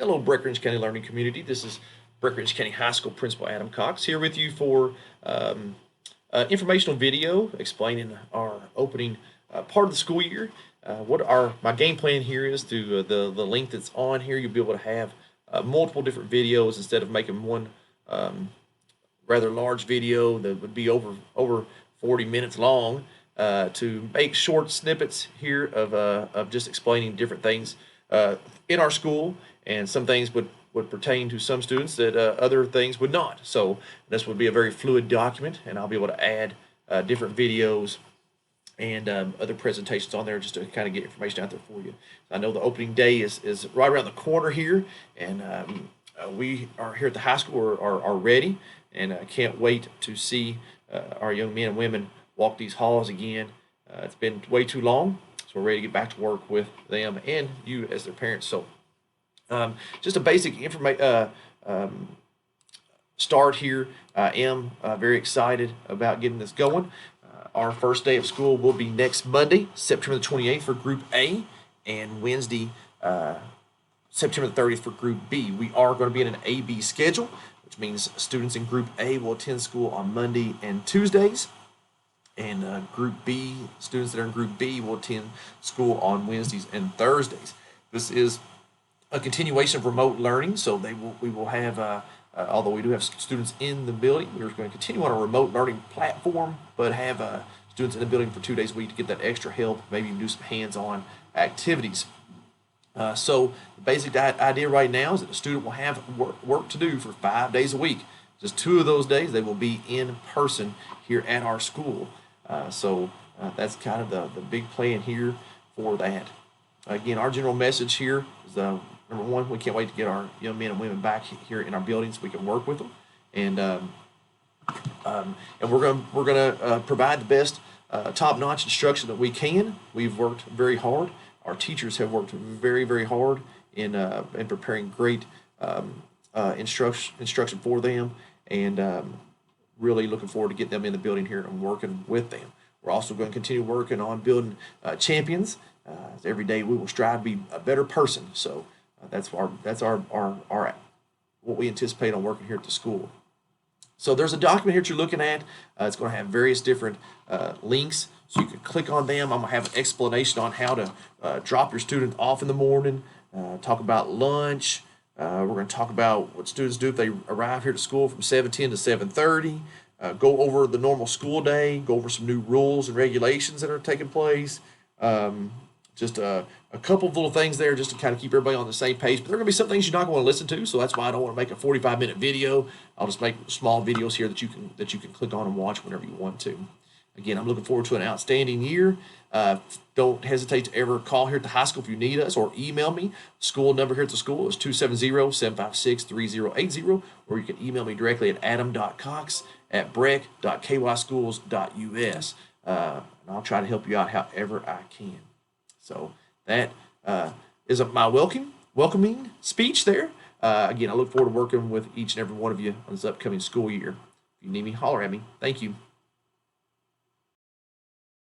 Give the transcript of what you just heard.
Hello, Breckinridge County Learning Community. This is Breckinridge County High School Principal Adam Cox here with you for informational video explaining our opening part of the school year. My game plan here is to the link that's on here. You'll be able to have multiple different videos instead of making one rather large video that would be over 40 minutes long. To make short snippets here of just explaining different things in our school, and some things would pertain to some students that other things would not. So this would be a very fluid document, and I'll be able to add different videos and other presentations on there just to kind of get information out there for you. I know the opening day is right around the corner here, and we are here at the high school are ready, and I can't wait to see our young men and women walk these halls again. It's been way too long, so we're ready to get back to work with them and you as their parents. So just a basic start here. I am very excited about getting this going. Our first day of school will be next Monday, September the 28th for Group A, and Wednesday, September the 30th for Group B. We are going to be in an A-B schedule, which means students in Group A will attend school on Monday and Tuesdays, and Group B, students that are in Group B will attend school on Wednesdays and Thursdays. This is a continuation of remote learning, so we will have, although we do have students in the building, we're going to continue on a remote learning platform, but have students in the building for 2 days a week to get that extra help, maybe do some hands-on activities. So the basic idea right now is that the student will have work to do for 5 days a week. Just 2 of those days they will be in person here at our school. So that's kind of the big plan here for that. Again, our general message here is number one, we can't wait to get our young men and women back here in our buildings so we can work with them, and we're gonna provide the best top-notch instruction that we can. We've worked very hard. Our teachers have worked very, very hard in preparing great instruction for them, and really looking forward to getting them in the building here and working with them. We're also going to continue working on building champions. Every day we will strive to be a better person. So that's our what we anticipate on working here at the school. So there's a document here that you're looking at. It's going to have various different links, so you can click on them. I'm going to have an explanation on how to drop your student off in the morning, talk about lunch. We're going to talk about what students do if they arrive here to school from 7:10 to 7:30. Go over the normal school day, go over some new rules and regulations that are taking place. Just a couple of little things there just to kind of keep everybody on the same page. But there are going to be some things you're not going to want to listen to, so that's why I don't want to make a 45-minute video. I'll just make small videos here that you can click on and watch whenever you want to. Again, I'm looking forward to an outstanding year. Don't hesitate to ever call here at the high school if you need us, or email me. School number here at the school is 270-756-3080, or you can email me directly at adam.cox@brec.kyschools.us. And I'll try to help you out however I can. So that is my welcoming speech there. Again, I look forward to working with each and every one of you on this upcoming school year. If you need me, holler at me. Thank you.